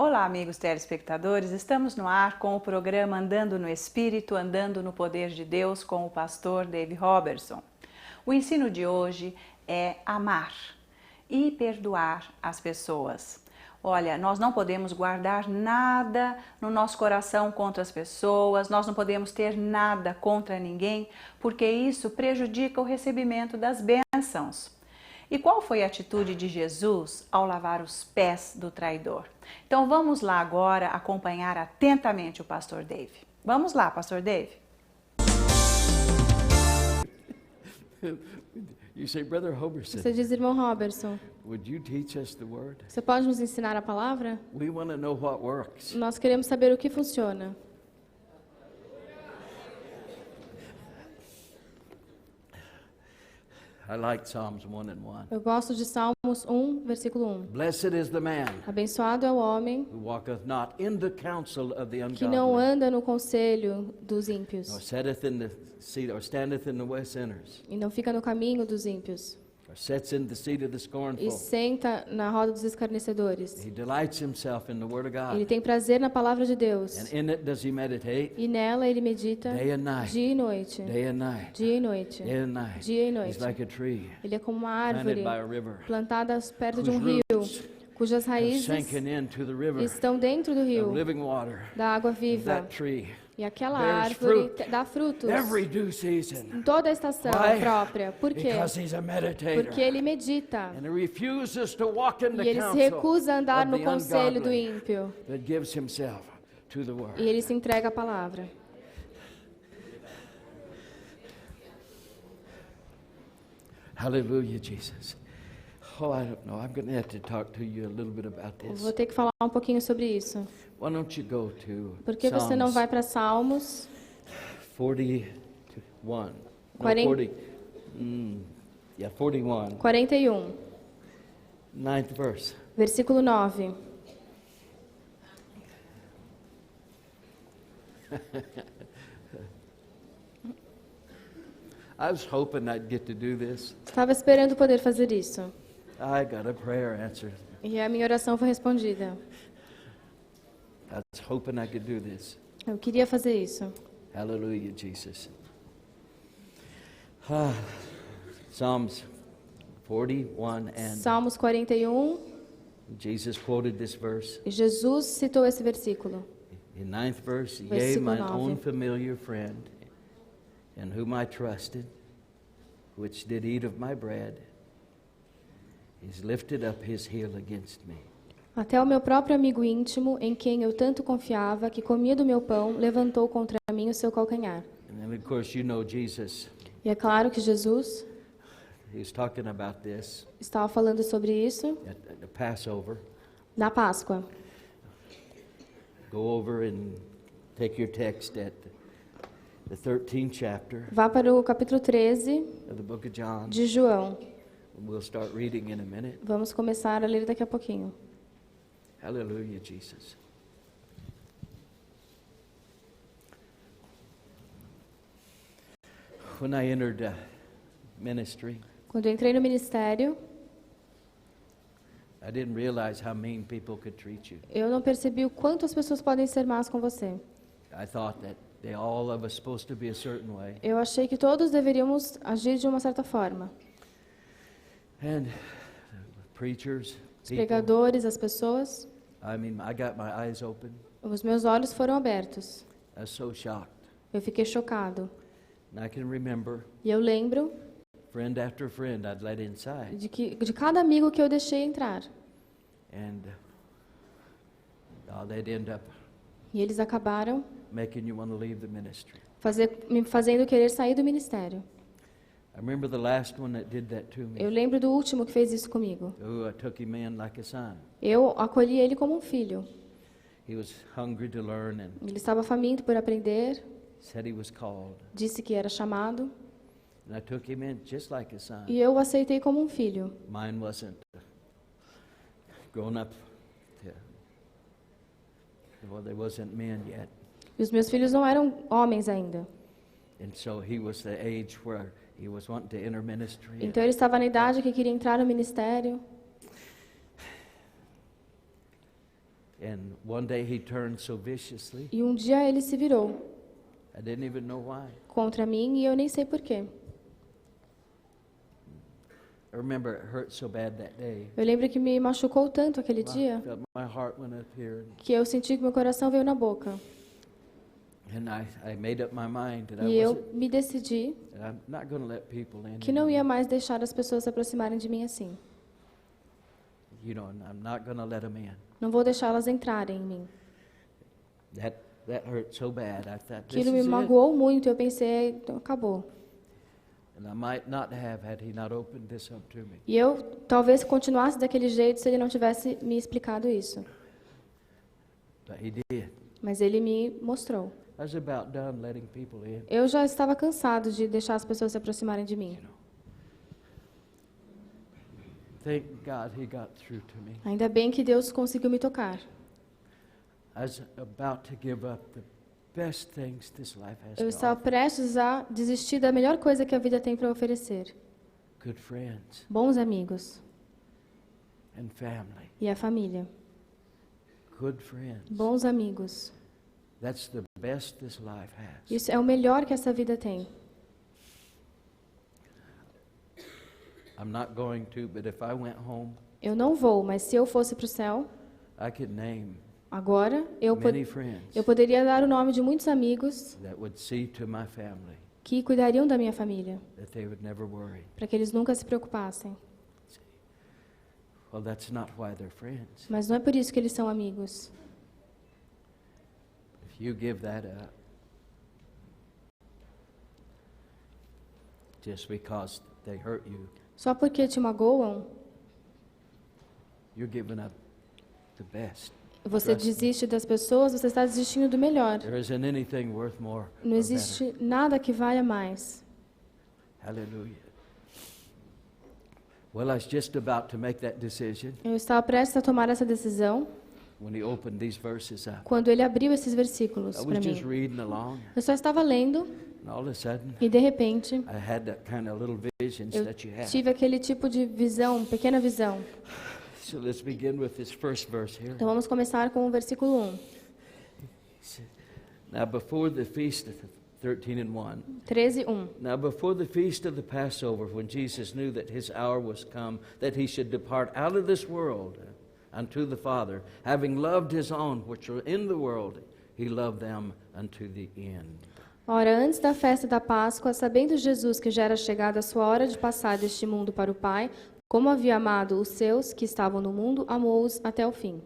Olá, amigos telespectadores, estamos no ar com o programa Andando no Espírito, Andando no Poder de Deus com o pastor Dave Robertson. O ensino de hoje é amar e perdoar as pessoas. Olha, nós não podemos guardar nada no nosso coração contra as pessoas, nós não podemos ter nada contra ninguém, porque isso prejudica o recebimento das bênçãos. E qual foi a atitude de Jesus ao lavar os pés do traidor? Então vamos lá agora acompanhar atentamente o pastor Dave. Vamos lá, pastor Dave. You say, Brother Robertson, Você diz, irmão Robertson, would you teach us the word? você pode nos ensinar a palavra? We want to know what works. Nós queremos saber o que funciona. I like Psalms 1 and 1. Eu gosto de Salmos 1, versículo 1. Blessed is the man Abençoado é o homem who walketh not in the counsel of the que não ungodly, anda no conselho dos nor ímpios sitteth in the seat, or standeth in the way of sinners, e não fica no caminho dos ímpios or sits in the seat of the e scornful. senta na roda dos escarnecedores. He delights himself in the word of Ele God, tem prazer na palavra de Deus and in it does he meditate e nela ele medita day and night, dia e noite, day and night, dia e noite, day and night. dia e He's noite. like a tree Ele é como uma planted árvore by a river, plantada perto de um whose rio, roots cujas have raízes sanken into the river estão dentro do of rio, living water. da água viva. That tree E aquela bears árvore fruit dá frutos every due season, em toda a estação Why? própria. Por quê? because he's a meditator. Porque ele medita. And he refuses to walk in E the ele se counsel recusa a andar of no the conselho do ungodly, ímpio. but gives himself to the word. E ele se entrega à palavra. Hallelujah, Jesus. Oh, I don't know. I'm going to have to talk to you a little bit about Eu this. vou ter que falar um pouquinho sobre isso. Why don't you go to Por que você não Psalms vai para Salmos 41? No, 40. 41. 41, Ninth verse. versículo 9. I was hoping I'd get to do this. Estava esperando poder fazer isso. I got a prayer answered. E a minha oração foi respondida. I was hoping I could do this. Eu queria fazer isso. Hallelujah, Jesus. Ah, Psalms 41 and Salmos 41, Jesus quoted this verse. e Jesus citou esse versículo. In ninth verse, yea, Versículo mine 9. own familiar friend, in whom I trusted, which did eat of my bread, he's lifted up his heel against me. Até o meu próprio amigo íntimo, em quem eu tanto confiava, que comia do meu pão, levantou contra mim o seu calcanhar. And then, of course, you know Jesus. E é claro que Jesus He's talking about this estava falando sobre isso at the Passover. na Páscoa. Go over and take your text at the 13th chapter Vá para o capítulo 13 of the book of John. de João. We'll start reading in a minute. Vamos começar a ler daqui a pouquinho. Hallelujah, Jesus. When I entered ministry, Quando eu entrei no ministério, I didn't realize how mean people could treat you. eu não percebi o quanto as pessoas podem ser más com você. I thought that they all of us supposed to be a certain way. Eu achei que todos deveríamos agir de uma certa forma. And preachers, Os people, pregadores, as pessoas, I mean, I got my eyes open. os meus olhos foram abertos. I was so shocked. Eu fiquei chocado. And I can remember E eu lembro friend after friend I'd let inside. de cada amigo que eu deixei entrar. And they'd end up E eles acabaram making you want to leave the ministry. me fazendo querer sair do ministério. I remember the last one that did that to me. Eu lembro do último que fez isso comigo. Oh, I took him in like a son. Eu acolhi ele como um filho. He was hungry to learn and Ele estava faminto por aprender, said he was called. disse que era chamado, And I took him in just like a son. e eu o aceitei como um filho. Mine wasn't grown up. Well, they wasn't men yet. E os meus filhos não eram homens ainda. And so he was the age where he was wanting to enter ministry. Então ele estava na idade que queria entrar no ministério. And one day he turned so viciously, E um dia ele se virou I didn't even know why. contra mim e eu nem sei porquê. I remember it hurt so bad that day. Eu lembro que me machucou tanto aquele I dia felt my heart went up here, que eu senti que meu coração veio na boca. and I made up my mind that E eu me decidi I'm not going to let people in. que não ia anymore. mais deixar as pessoas se aproximarem de mim assim. You know, and I'm not going to let them in. Não vou deixá-las entrarem em mim. That hurt so bad. I thought this Aquilo me is it. magoou muito e eu pensei, então, acabou. And I might not have had he not opened this up to me. E eu talvez continuasse daquele jeito se ele não tivesse me explicado isso. But he did. Mas ele me mostrou. I was about done letting people in. Eu já estava cansado de deixar as pessoas se aproximarem de mim. Thank God he got through to me. Ainda bem que Deus conseguiu me tocar. I was about to give up the best things this life has Eu to estava offer. prestes a desistir da melhor coisa que a vida tem para oferecer. Good friends Bons amigos and family. e a família. Good friends. Bons amigos. That's the best this life has. Isso é o melhor que essa vida tem. I'm not going to, but if I went home, Eu não vou, mas se eu fosse para o céu, I could name agora, eu many friends poderia dar o nome de muitos amigos that would see to my family que cuidariam da minha família, that they would never worry. para que eles nunca se preocupassem. Well, that's not why they're friends. Mas não é por isso que eles são amigos. If you give that up just because they hurt you, Só porque te magoam, you're giving up the best. você desiste das pessoas, você está desistindo do melhor. There isn't anything worth more Não or existe nada que valha mais. better. Hallelujah. Well, I was just about to make that decision Eu estava prestes a tomar essa decisão when he opened these verses up. quando ele abriu esses versículos I para was just mim. reading along, Eu só estava lendo and all of a sudden, e de repente I had that kind of little visions eu that you have. tive aquele tipo de visão, pequena visão. So let's begin with this first verse here. Então vamos começar com o versículo 1. Now before the feast of 13 and 1. 13:1. Now before the feast of the Passover, when Jesus knew that his hour was come, that he should depart out of this world unto the Father, having loved his own which are in the world, he loved them unto the end. Ora, antes da festa da Páscoa, sabendo Jesus que já era chegada a sua hora de passar deste mundo para o Pai, como havia amado os seus que estavam no mundo, amou-os até o fim.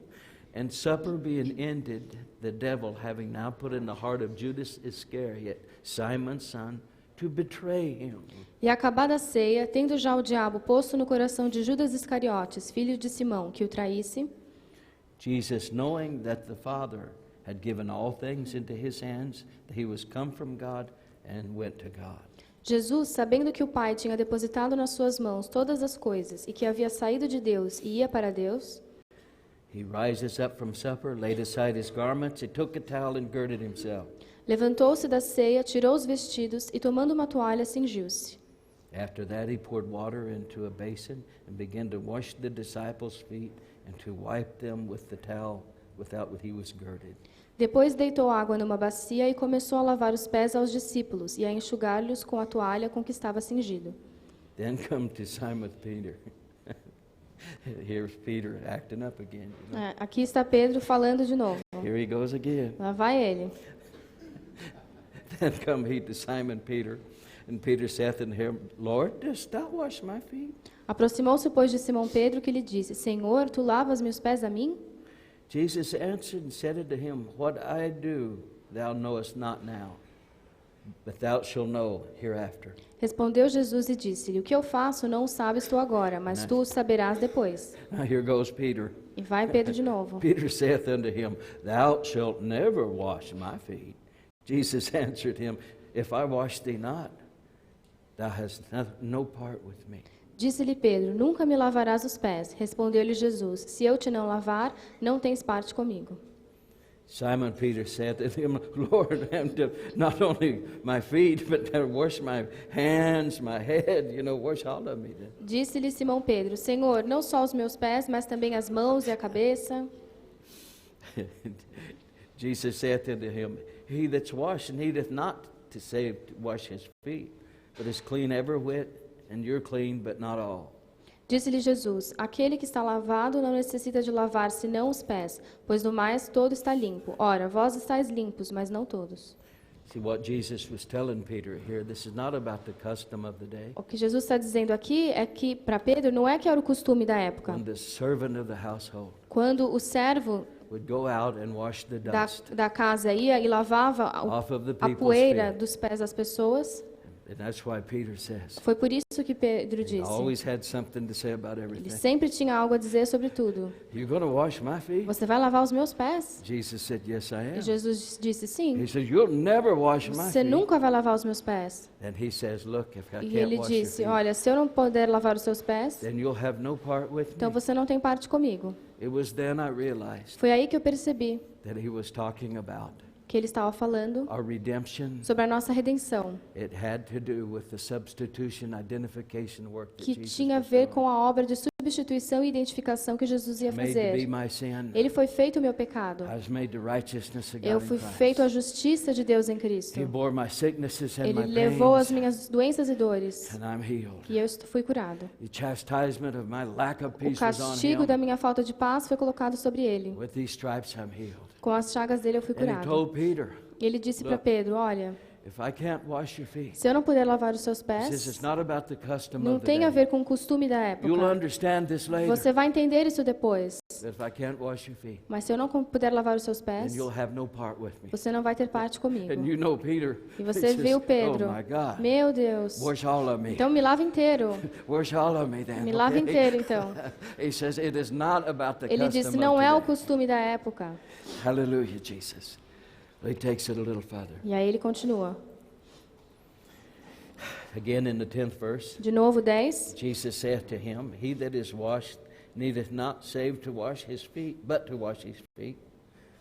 And supper being ended, the devil having now put in the heart of Judas Iscariot, Simon's son, to betray him. E acabada a ceia, tendo já o diabo posto no coração de Judas Iscariotes, filho de Simão, que o traísse, Jesus, knowing that the Father had given all things into his hands, that he was come from God and went to God. Jesus, sabendo que o Pai tinha depositado nas suas mãos todas as coisas e que havia saído de Deus e ia para Deus, He rises up from supper, laid aside his garments, he took a towel and girded himself. levantou-se da ceia, tirou os vestidos e, tomando uma toalha, cingiu-se. After that he poured water into a basin and began to wash the disciples' feet and to wipe them with the towel without which he was girded. Depois deitou água numa bacia e começou a lavar os pés aos discípulos e a enxugar-lhes com a toalha com que estava cingido. Then come to Simon Peter. Here's Peter acting up again. You know? Aqui está Pedro falando de novo. Here he goes again. Lá vai ele. Then come he to Simon Peter, and Peter saith unto him, Lord, dost thou wash my feet? Aproximou-se, pois, de Simão Pedro, que lhe disse: Senhor, tu lavas meus pés a mim? Jesus answered and said unto him, What I do thou knowest not now, but thou shalt know hereafter. Respondeu Jesus e disse-lhe: O que eu faço não o sabes tu agora, mas tu o saberás depois. Now here goes Peter. E vai Pedro de novo. Peter saith unto him, Thou shalt never wash my feet. Jesus answered him, If I wash thee not, thou hast no part with me. Disse-lhe Pedro: Nunca me lavarás os pés. Respondeu-lhe Jesus: Se eu te não lavar, não tens parte comigo. Simon Peter said unto him, Lord, not only my feet, but wash my hands, my head, wash all of me. Disse-lhe Simão Pedro: Senhor, não só os meus pés, mas também as mãos e a cabeça. Jesus saith unto him, He that's washed needeth not to save to wash his feet, but is clean every whit, and you're clean, but not all. Disse-lhe Jesus: Aquele que está lavado não necessita de lavar senão os pés, pois no mais todo está limpo. Ora, vós estáis limpos, mas não todos. See what Jesus was telling Peter here, this is not about the custom of the day. O que Jesus está dizendo aqui é que, para Pedro, não é que era o costume da época. When the servant of the household Quando o servo would go out and wash the dust da casa ia e lavava off of the a people's poeira feet. dos pés das pessoas, And that's why Peter says, foi por isso que Pedro he disse. always had something to say about Ele everything. sempre tinha algo a dizer sobre tudo. You're going to wash my feet? Você vai lavar os meus pés? Jesus said, yes, I E am. Jesus disse sim. He said, you'll never wash my Você feet. nunca vai lavar os meus pés. And he says, look, if I E can't ele wash your disse: feet, olha, se eu não puder lavar os seus pés, then you'll have no part with então me. você não tem parte comigo. It was then I realized Foi aí que eu percebi that he was talking about que ele estava falando our redemption. sobre a nossa redenção, It had to do with the substitution identification work that que Jesus tinha a was ver doing. com a obra de substituição e identificação que Jesus ia Made to be fazer. my sin. Ele foi feito o meu pecado. I was made the righteousness of God Eu in fui Christ. feito a justiça de Deus em Cristo. He bore my sicknesses and Ele my levou as pains, minhas doenças e dores. and I'm healed. E eu fui curado. The chastisement of my lack of O peace was on castigo da him. minha falta de paz foi colocado sobre ele. With these stripes I'm healed. Com as chagas dele eu fui And he curado. told Peter, E ele disse para Look, Pedro: olha, if I can't wash your feet, se eu não puder lavar os seus he says it's pés, not about the custom não of the tem a day. ver com o costume da You'll época. understand this later. Você vai entender isso depois. That if I can't wash your feet, Mas se eu não puder lavar os seus then pés, you'll have no part with me. você não vai ter parte comigo. And you know Peter. E he você says, viu Pedro: oh my God, meu Deus, wash all of me. então me lava inteiro. Wash all of me then. Me lava okay? inteiro, então. He says it is not about the Ele custom disse: of não é o today. costume da época. Hallelujah, Jesus. He takes it a little further. E aí ele continua. Again in the 10th verse, De novo, 10. Jesus saith to him, He that is washed needeth not save to wash his feet, but to wash his feet,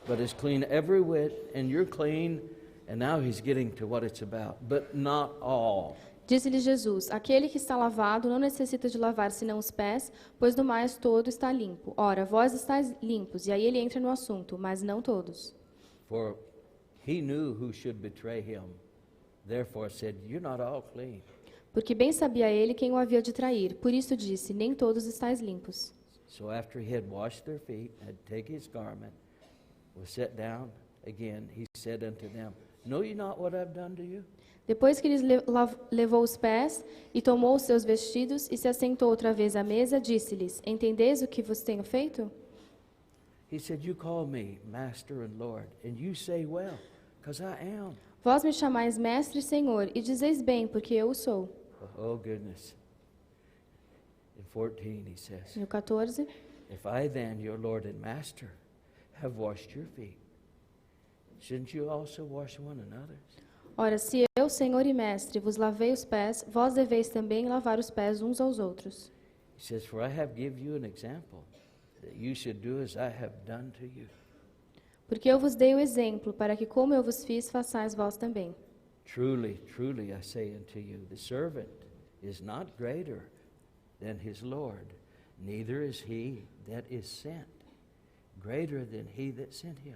but is clean every whit, and you're clean. And now he's getting to what it's about, but not all. Disse-lhe Jesus: aquele que está lavado não necessita de lavar senão os pés, pois no mais todo está limpo. Ora, vós estáis limpos. E aí ele entra no assunto, mas não todos. For he knew who should betray him. Therefore said, You're not all clean. Porque bem sabia ele quem o havia de trair. Por isso disse: nem todos estáis limpos. So after he had washed their feet, had taken his garment, was set down again, he said unto them, Know ye not what I've done to you? Depois que lhes levou os pés e tomou os seus vestidos e se assentou outra vez à mesa, disse-lhes: entendeis o que vos tenho feito? He said, You call me Master and Lord, and you say, Well, because I am. Vós me chamais mestre e senhor, e dizeis bem, porque eu o sou. Oh, goodness. In 14, he says, No 14. If I then, your Lord and Master, have washed your feet, shouldn't you also wash one another's? Ora, se eu, Senhor e Mestre, vos lavei os pés, vós deveis também lavar os pés uns aos outros. He says, For I have given you an example, that you should do as I have done to you. Porque eu vos dei o exemplo, para que como eu vos fiz, façais vós também. Truly, truly, I say unto you, the servant is not greater than his Lord, neither is he that is sent greater than he that sent him.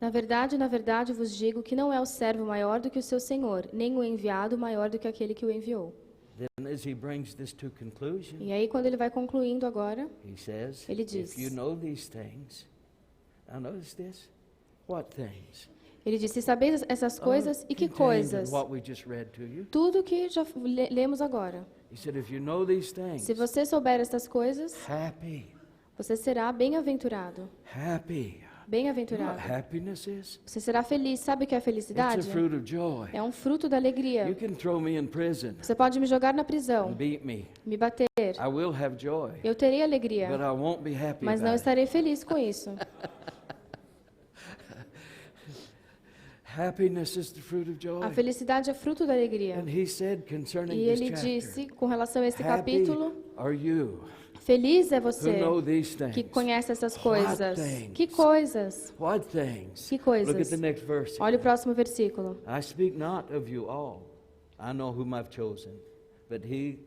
Na verdade vos digo que não é o servo maior do que o seu senhor, nem o enviado maior do que aquele que o enviou. Then as he brings this to conclusion, E aí, quando ele vai concluindo agora, he says, ele diz, If you know these things, now notice this, what things? ele diz: se sabeis essas coisas, e que Contained in coisas? what we just read to you. Tudo que já lemos agora. He said, if you know these things, Se você souber estas coisas, happy, você será bem-aventurado. happy. You know what Bem-aventurado. happiness is? Você será feliz. Sabe o que é It's felicidade? a fruit of joy. É um fruto da alegria. You can throw me in prison Você pode me jogar na and prisão, beat me. me bater. I will have joy, Eu terei but alegria, I won't be happy mas não about it. estarei feliz com isso. Happiness is the fruit of joy. A felicidade é fruto da alegria. And he said concerning E this ele chapter, disse, com relação a esse happy capítulo, are you feliz é who você know these things. que conhece essas What coisas. things? Que coisas? What things? Que Look at coisas? the next verse. Olha o próximo versículo. I speak not of you all. I know whom I've chosen. But he,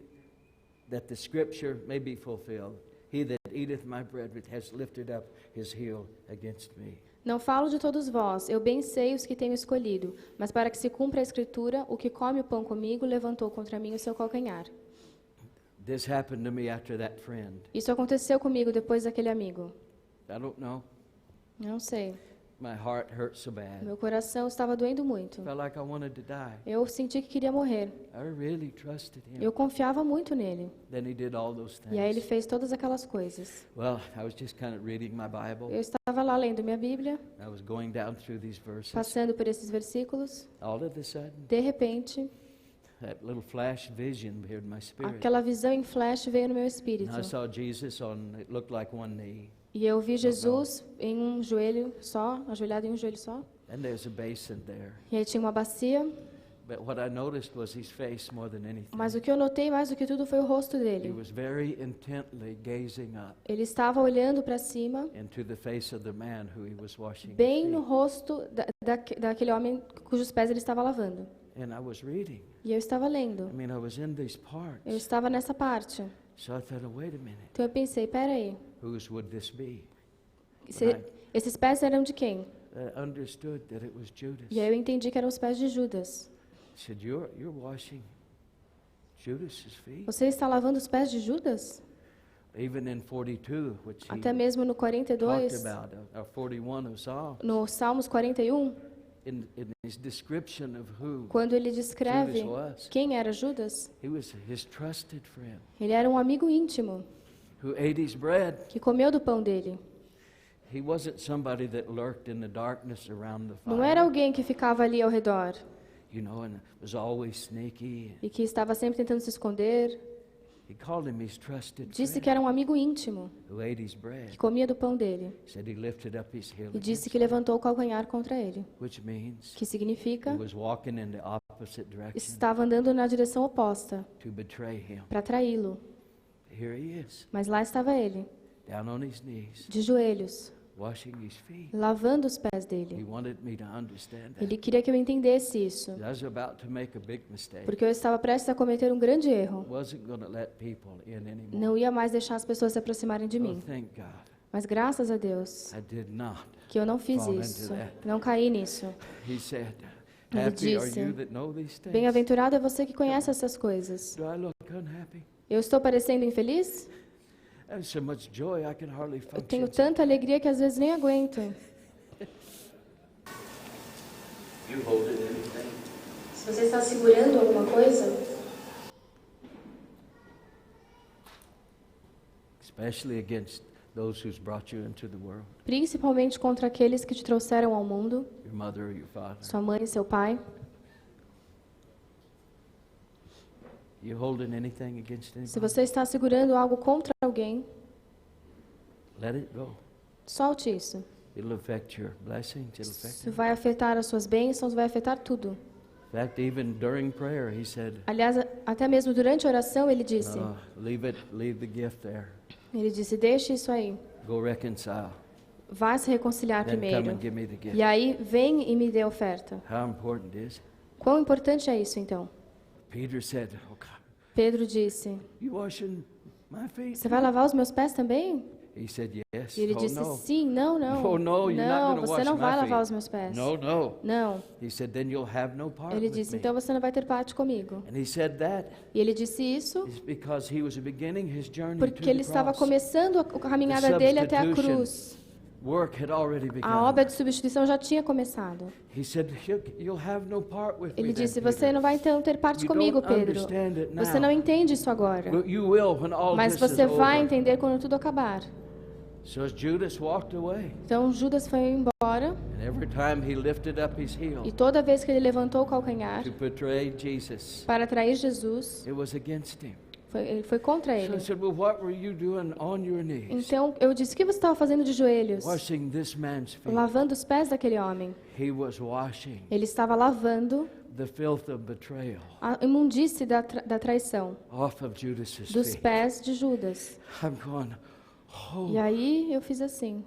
that the scripture may be fulfilled, he that eateth my bread has lifted up his heel against me. Não falo de todos vós, eu bem sei os que tenho escolhido, mas para que se cumpra a Escritura, o que come o pão comigo levantou contra mim o seu calcanhar. This happened to me after that friend. Isso aconteceu comigo depois daquele amigo. I don't know. Não sei. My heart hurt so bad. Meu coração estava doendo muito. Felt like I wanted to die. Eu senti que queria morrer. I really trusted him. Eu confiava muito nele. Then he did all those things. E aí ele fez todas aquelas coisas. Well, I was just kind of reading my Bible. Eu estava lá lendo minha Bíblia, I was going down through these verses. passando por esses versículos. All of a sudden, De repente, that little flash vision appeared in my spirit. aquela visão em flash veio no meu And espírito. I saw Jesus on, it looked like one knee. E eu vi Jesus em um joelho só, ajoelhado em um joelho só. And there's a basin there. E aí tinha uma bacia, But what I noticed was his face more than anything. mas o que eu notei mais do que tudo foi o rosto He dele. was very intently gazing up Ele estava olhando para cima, into the face of the man who he was washing his bem no feet. rosto daquele homem cujos pés ele estava lavando. And I was reading. E eu estava lendo. I mean, I was in these parts. Eu estava nessa parte. So I thought, oh, wait a minute. Então eu pensei, peraí, Whose would this be? esses pés eram de quem? I understood that it was Judas. E aí eu entendi que eram os pés de Judas. He said, you're washing Judas's feet? Você está lavando os pés de Judas? Even in 42, which he Até mesmo no talked 42, about, or 41 of Psalms, no Salmos 41, in his description of who quando ele descreve Judas was, quem era Judas, he was his trusted friend ele era um amigo íntimo who ate his bread. que comeu do pão dele. He wasn't somebody that lurked in the darkness around the Não era fire, alguém que ficava ali ao redor you know, and was always sneaky. e que estava sempre tentando se esconder. He called him his trusted Disse friend que era um amigo íntimo who ate his que bread. comia do pão dele Said he lifted up his heel e disse against que him, levantou o calcanhar contra ele, which means que significa he was walking in the opposite direction estava andando na direção oposta to betray him. para traí-lo. Here he is, Mas lá estava ele, down on his knees, de joelhos, washing his feet. lavando os pés He dele. wanted me to understand that. Ele queria que eu entendesse isso, I was about to make a big mistake. porque eu estava prestes a cometer um grande erro. Wasn't going to let people in anymore. Não ia mais deixar as pessoas se aproximarem de Oh, mim. thank God. Mas graças a Deus I did not. que eu não fiz Fall into isso, that. não caí nisso. He said, Ele happy are disse, you that know these things. Bem-aventurado é você que conhece essas coisas. Do I look unhappy? Eu estou parecendo infeliz? I have so much joy I can hardly Eu tenho function. tanta alegria que às vezes nem aguento. You hold it anything. Se você está segurando alguma coisa, Especially against those who's brought you into the world, principalmente contra aqueles que te trouxeram ao mundo, your mother or your father. sua mãe e seu pai, You holding anything against se anybody? você está segurando algo contra alguém, Let it go. solte isso. It'll affect your blessings. It'll affect Isso you. vai afetar as suas bênçãos, vai afetar tudo. In fact, even during prayer, he said, Aliás, até mesmo durante a oração ele disse, leave the gift there. deixe isso aí. Go reconcile. Vá se reconciliar Then come primeiro. and give me the gift. E aí, vem e me dê a oferta. How important is it? Quão importante é isso, então? Peter said, oh God, Pedro disse, you washing my feet? você vai lavar os meus pés também? He said, yes. E ele Oh, disse, no. sim, não, não. Oh, no, you're not Não, gonna você wash não my vai lavar feet. os meus pés. No, no. Não. He said, then you'll have no part Ele with disse, me. então você não vai ter parte comigo. And he said that E ele disse isso is because he was beginning his journey to porque the ele estava cross. começando a caminhada dele até a substitution cruz. Work had already begun. A obra de substituição já tinha começado. He said, you'll have no part with Ele me then, disse, Peter. você não vai então ter parte You comigo, don't Pedro. understand it now. Você não entende isso agora. But you will when all Mas this você is vai over. entender quando tudo acabar. So as Judas walked away, Então Judas foi embora and every time he lifted up his heel e toda vez que ele levantou o calcanhar to betray Jesus, para trair Jesus, it was against him. ele foi contra So ele. I said, well, what were you doing on your knees, Então eu disse, o que você estava fazendo de joelhos? washing this man's feet? Lavando os pés daquele homem. He was washing Ele estava lavando the filth of betrayal a imundície da traição off of Judas's dos feet. pés de Judas. I'm going, E oh, aí eu fiz assim.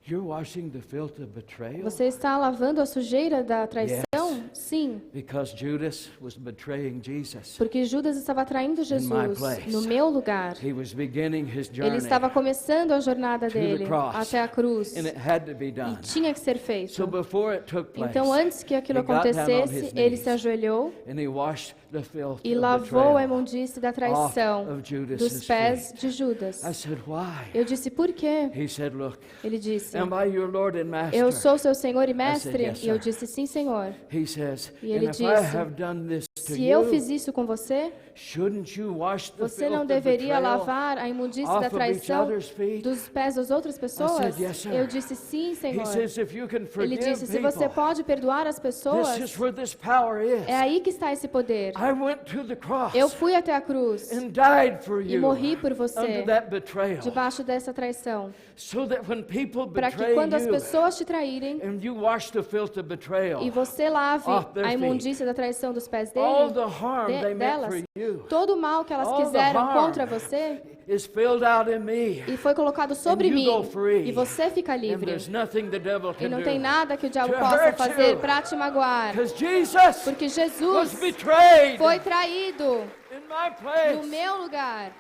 you're washing the filth of betrayal? Você está lavando a sujeira da traição? Sim, Because Judas was betraying Jesus. porque Judas estava traindo Jesus place. no meu lugar. He was beginning his Ele journey. estava começando a jornada the dele cross. até a cruz. And it had to be E done. tinha que ser So feito. before it took place, Então, antes que aquilo he got down on acontecesse, his ele knees se ajoelhou and he washed the filth e of lavou a betrayal imundície da traição off of Judas's dos pés feet. de Judas. I said, why? Eu disse, por quê? He said, look, Ele disse, am I your Lord and Master? eu sou seu Senhor e mestre? yes, E eu sir. disse, sim, Senhor. He says, E ele and if I disse, have done this to Se eu you, fiz isso com você, shouldn't you wash the você filth não of deveria betrayal lavar a imundície off da of each traição other's feet? dos pés das outras pessoas? yes, sir. Eu disse, sim, He Senhor. says, if you can Ele forgive disse, se você people, pode perdoar as pessoas, this is where this power is. é aí que está esse poder. I went to the cross Eu fui até a cruz and died for e you morri por você, under that betrayal, debaixo dessa traição, so that when people para que betray quando as you pessoas te traírem and you wash the filth of betrayal, e você lave off their a feet, imundícia da traição dos pés all dele, the harm they meant delas, for you todo o mal que elas all the quiseram harm contra você is filled out in me, e foi colocado sobre and you mim, go free, e você fica and livre. there's nothing the devil E can não do, tem nada que o diabo to possa hurt fazer you. para te magoar, because Jesus porque was Jesus betrayed foi traído in my place. no meu lugar.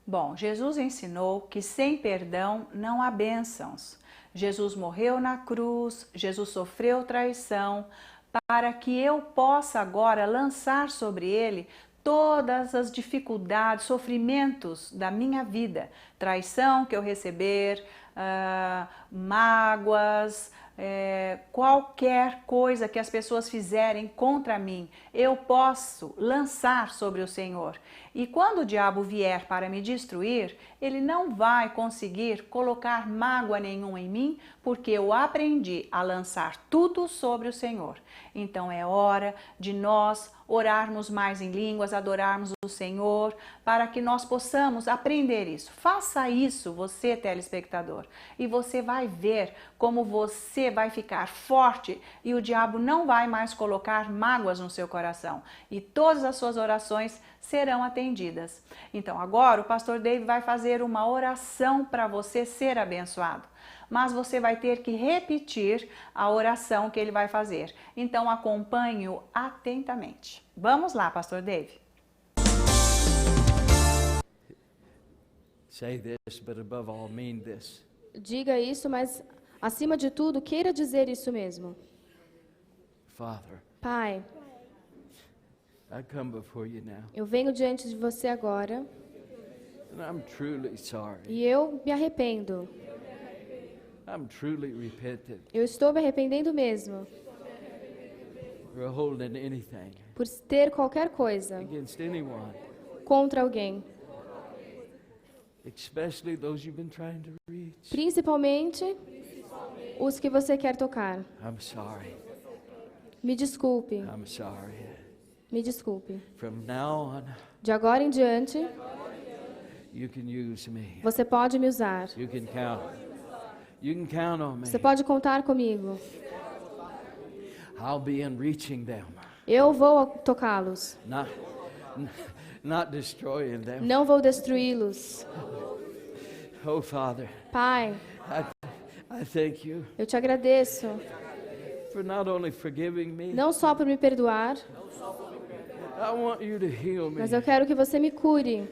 Bom, Jesus ensinou que sem perdão não há bênçãos. Jesus morreu na cruz, Jesus sofreu traição, para que eu possa agora lançar sobre ele todas as dificuldades, sofrimentos da minha vida, traição que eu receber, mágoas, qualquer coisa que as pessoas fizerem contra mim, eu posso lançar sobre o Senhor. E quando o diabo vier para me destruir, ele não vai conseguir colocar mágoa nenhuma em mim, porque eu aprendi a lançar tudo sobre o Senhor. Então é hora de nós orarmos mais em línguas, adorarmos o Senhor, para que nós possamos aprender isso. Faça isso, você telespectador, e você vai ver como você vai ficar forte e o diabo não vai mais colocar mágoas no seu coração. E todas as suas orações serão atendidas. Então agora o pastor Dave vai fazer uma oração para você ser abençoado. Mas você vai ter que repetir a oração que ele vai fazer. Então acompanhe-o atentamente. Vamos lá, pastor Dave. Say this, but above all mean this. Diga isso, mas acima de tudo, queira dizer isso mesmo. Father, Pai, I come before you now, eu venho diante de você agora and I'm truly sorry. e eu me arrependo. I'm truly repentant Eu estou me arrependendo mesmo for holding anything por ter qualquer coisa against anyone, contra alguém, especially those you've been trying to reach. principalmente os que você quer tocar. I'm sorry. Me desculpe, I'm sorry. me desculpe. From now on, De agora em diante, you can use me. você pode me usar. You can count. You can count on me. Você pode contar comigo. I'll be in reaching them, Eu vou tocá-los. not destroying them. Não vou destruí-los. Oh, Father, Pai, I thank you eu te agradeço, for not only forgiving me, não só por me perdoar, I want you to heal me. mas eu quero que você me cure.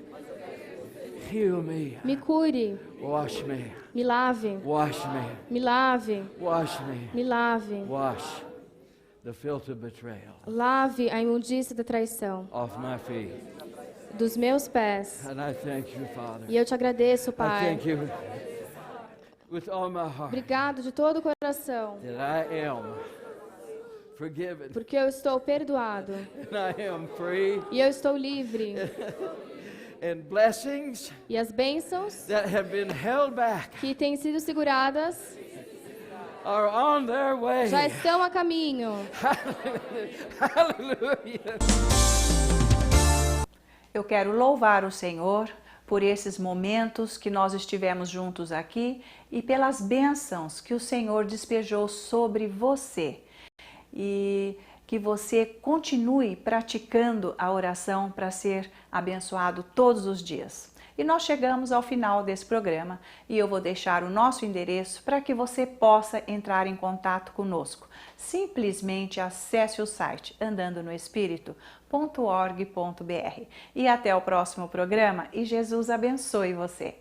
Heal me. Me cure, Wash me. me lave, Wash me. me lave, Wash me. me lave. Wash the filth of betrayal Lave a imundície da traição off my feet. dos meus pés. And I thank you, Father. E eu te agradeço, I Pai. thank you with all my heart Obrigado de todo o coração, that I am forgiven porque eu estou perdoado and I am free, e eu estou livre. and blessings E as bênçãos that have been held back que têm sido seguradas are on their way. já estão a caminho. Hallelujah. Eu quero louvar o Senhor por esses momentos que nós estivemos juntos aqui e pelas bênçãos que o Senhor despejou sobre você. E que você continue praticando a oração para ser abençoado todos os dias. E nós chegamos ao final desse programa e eu vou deixar o nosso endereço para que você possa entrar em contato conosco. Simplesmente acesse o site andandonoespirito.org.br. E até o próximo programa e Jesus abençoe você.